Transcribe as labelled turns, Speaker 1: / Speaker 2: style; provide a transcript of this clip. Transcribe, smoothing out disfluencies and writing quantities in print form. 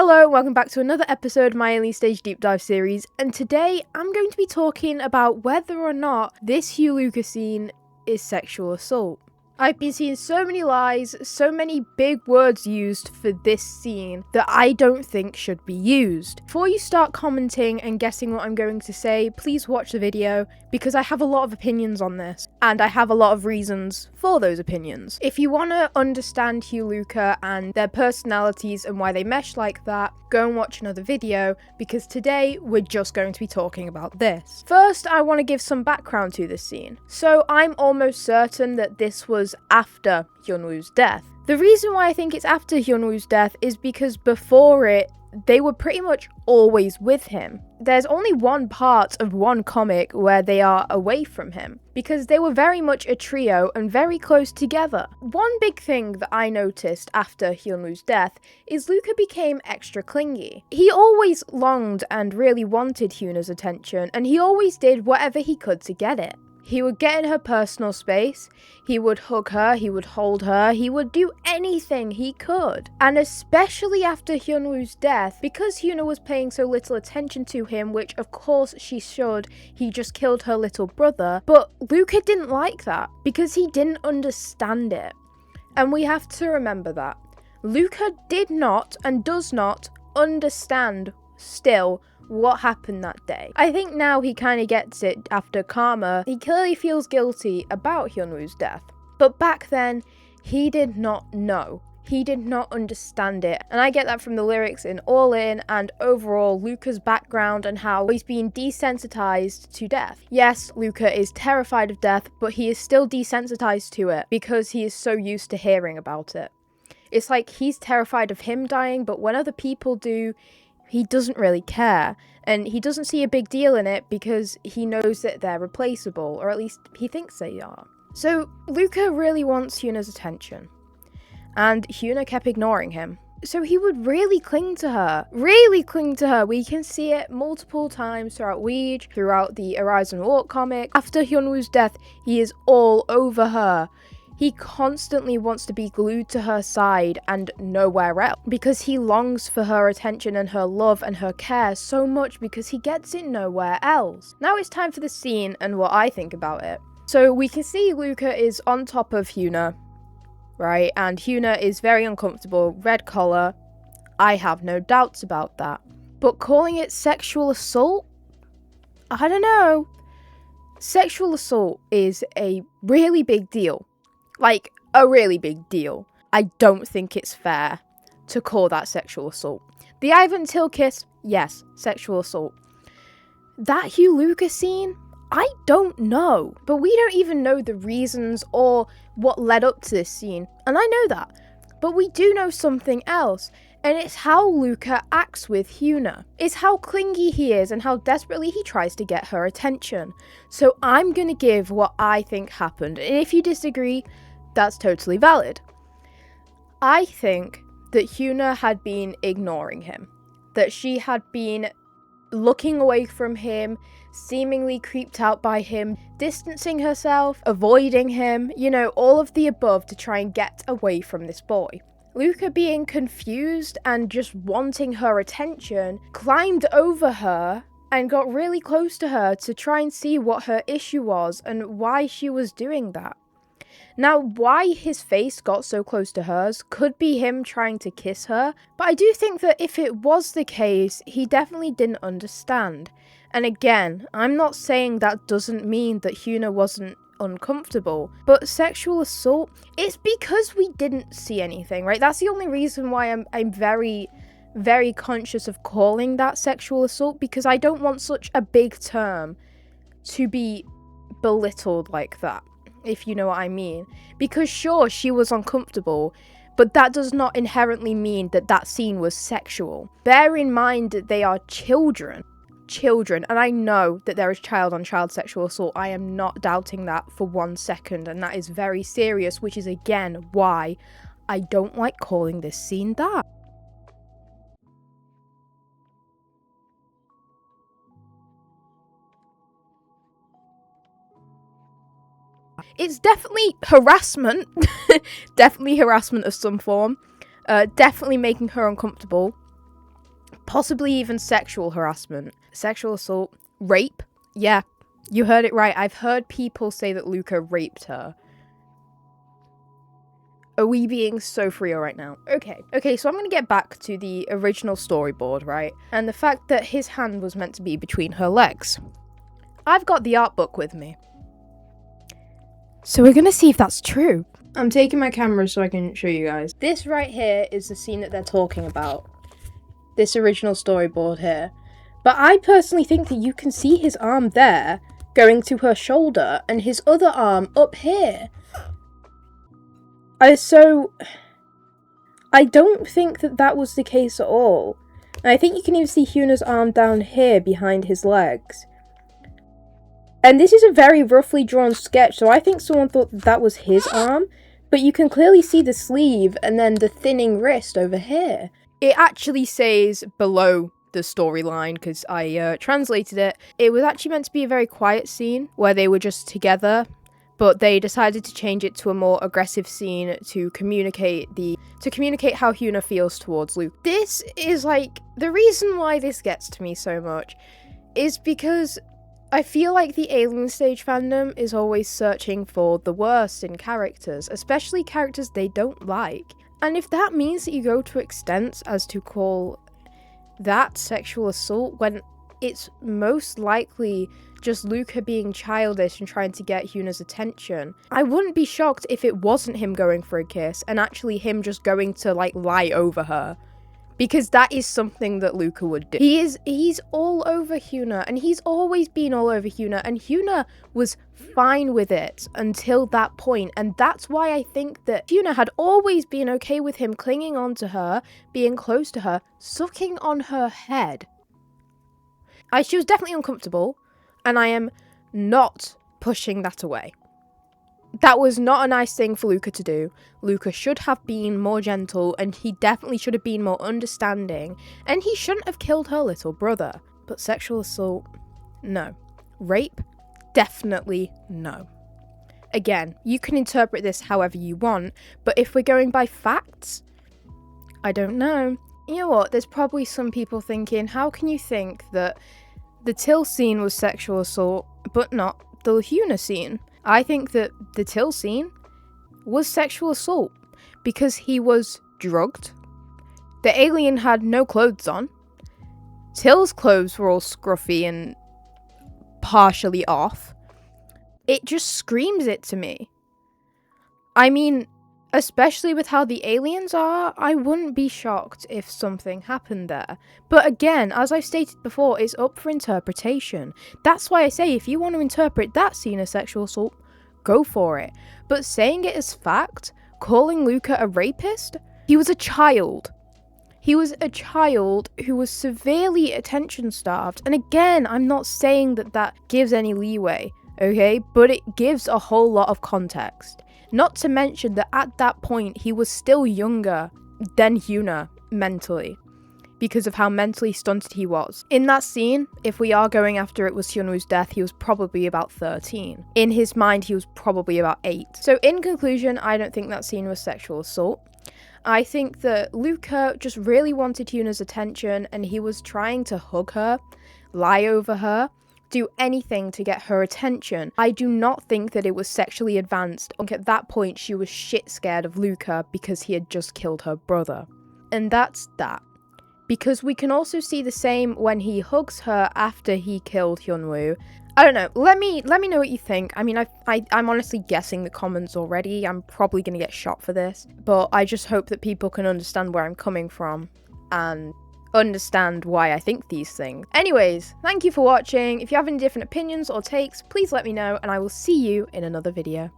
Speaker 1: Hello, welcome back to another episode of my Alienstage deep dive series, and today I'm going to be talking about whether or not this Luka scene is sexual assault. I've been seeing so many lies, so many big words used for this scene that I don't think should be used. Before you start commenting and guessing what I'm going to say, please watch the video because I have a lot of opinions on this and I have a lot of reasons for those opinions. If you want to understand Luka and their personalities and why they mesh like that, go and watch another video because today we're just going to be talking about this. First, I want to give some background to this scene. So I'm almost certain that this was after Hyunwoo's death. The reason why I think it's after Hyunwoo's death is because before it, they were pretty much always with him. There's only one part of one comic where they are away from him, because they were very much a trio and very close together. One big thing that I noticed after Hyunwoo's death is Luka became extra clingy. He always longed and really wanted Hyuna's attention, and he always did whatever he could to get it. He would get in her personal space, he would hug her, he would hold her, he would do anything he could. And especially after Hyunwoo's death, because Hyuna was paying so little attention to him, which of course she should, he just killed her little brother, but Luka didn't like that, because he didn't understand it. And we have to remember that. Luka did not and does not understand still what happened that day. I think now he kind of gets it after karma. He clearly feels guilty about Hyunwoo's death. But back then, he did not know. He did not understand it. And I get that from the lyrics in All In and overall Luka's background and how he's been desensitized to death. Yes, Luka is terrified of death, but he is still desensitized to it because he is so used to hearing about it. It's like he's terrified of him dying, but when other people do, he doesn't really care, and he doesn't see a big deal in it because he knows that they're replaceable, or at least he thinks they are. So Luka really wants Hyuna's attention, and Hyuna kept ignoring him. So he would really cling to her. We can see it multiple times throughout Weege, throughout the Horizon Walk comic. After Hyunwoo's death, he is all over her. He constantly wants to be glued to her side and nowhere else because he longs for her attention and her love and her care so much because he gets it nowhere else. Now it's time for the scene and what I think about it. So we can see Luka is on top of Hyuna, right? And Hyuna is very uncomfortable, red collar. I have no doubts about that. But calling it sexual assault? I don't know. Sexual assault is a really big deal. Like, a really big deal. I don't think it's fair to call that sexual assault. The Ivan Till kiss, yes, sexual assault. That Luka scene? I don't know. But we don't even know the reasons or what led up to this scene. And I know that. But we do know something else. And it's how Luka acts with Hyuna. It's how clingy he is and how desperately he tries to get her attention. So I'm gonna give what I think happened. And if you disagree, that's totally valid. I think that Hyuna had been ignoring him. That she had been looking away from him, seemingly creeped out by him, distancing herself, avoiding him, you know, all of the above to try and get away from this boy. Luka, being confused and just wanting her attention, climbed over her and got really close to her to try and see what her issue was and why she was doing that. Now, why his face got so close to hers could be him trying to kiss her, but I do think that if it was the case, he definitely didn't understand. And again, I'm not saying that doesn't mean that Hyuna wasn't uncomfortable, but sexual assault, it's because we didn't see anything, right? That's the only reason why I'm very, very conscious of calling that sexual assault, because I don't want such a big term to be belittled like that, if you know what I mean. Because sure, she was uncomfortable, but that does not inherently mean that that scene was sexual. Bear in mind that they are children, and I know that there is child-on-child sexual assault. I am not doubting that for 1 second, and that is very serious, which is again why I don't like calling this scene that. It's definitely harassment, definitely harassment of some form, definitely making her uncomfortable. possibly even sexual harassment, sexual assault, rape. Yeah, you heard it right. I've heard people say that Luka raped her. Are we being so real right now? Okay, so I'm gonna get back to the original storyboard, right? And the fact that his hand was meant to be between her legs. I've got the art book with me. So we're gonna see if that's true. I'm taking my camera so I can show you guys. This right here is the scene that they're talking about. This original storyboard here. But I personally think that you can see his arm there going to her shoulder and his other arm up here. So I don't think that that was the case at all. And I think you can even see Hyuna's arm down here behind his legs. And this is a very roughly drawn sketch, so I think someone thought that was his arm. But you can clearly see the sleeve and then the thinning wrist over here. It actually says below the storyline, because I translated it. It was actually meant to be a very quiet scene where they were just together, but they decided to change it to a more aggressive scene to communicate how Hyuna feels towards Luke. This is like, the reason why this gets to me so much is because I feel like the Alienstage fandom is always searching for the worst in characters, especially characters they don't like. And if that means that you go to extents as to call that sexual assault when it's most likely just Luka being childish and trying to get Hyuna's attention, I wouldn't be shocked if it wasn't him going for a kiss and actually him just going to like lie over her. Because that is something that Luka would do. He's all over Hyuna, and he's always been all over Hyuna, and Hyuna was fine with it until that point, and that's why I think that Hyuna had always been okay with him clinging on to her, being close to her, sucking on her head. She was definitely uncomfortable, and I am not pushing that away. That was not a nice thing for Luka to do. Luka should have been more gentle, and he definitely should have been more understanding, and he shouldn't have killed her little brother. But sexual assault? No. Rape? Definitely no. Again, you can interpret this however you want, but if we're going by facts, I don't know. You know what, there's probably some people thinking, how can you think that the Till scene was sexual assault, but not the Hyuna scene? I think that the Till scene was sexual assault because he was drugged. The alien had no clothes on. Till's clothes were all scruffy and partially off. It just screams it to me. I mean, especially with how the aliens are, I wouldn't be shocked if something happened there. But again, as I've stated before, it's up for interpretation. That's why I say if you want to interpret that scene as sexual assault, go for it. But saying it as fact, calling Luka a rapist, he was a child. He was a child who was severely attention starved. And again, I'm not saying that that gives any leeway, okay? But it gives a whole lot of context. Not to mention that at that point, he was still younger than Hyuna mentally, because of how mentally stunted he was. In that scene, if we are going after it was Hyunwoo's death, he was probably about 13. In his mind, he was probably about 8. So in conclusion, I don't think that scene was sexual assault. I think that Luka just really wanted Hyuna's attention, and he was trying to hug her, lie over her, do anything to get her attention. I do not think that it was sexually advanced. At that point, she was shit scared of Luka because he had just killed her brother. And that's that. Because we can also see the same when he hugs her after he killed Hyunwoo. I don't know. Let me know what you think. I mean, I'm honestly guessing the comments already. I'm probably going to get shot for this. But I just hope that people can understand where I'm coming from and understand why I think these things. Anyways, thank you for watching. If you have any different opinions or takes, please let me know, and I will see you in another video.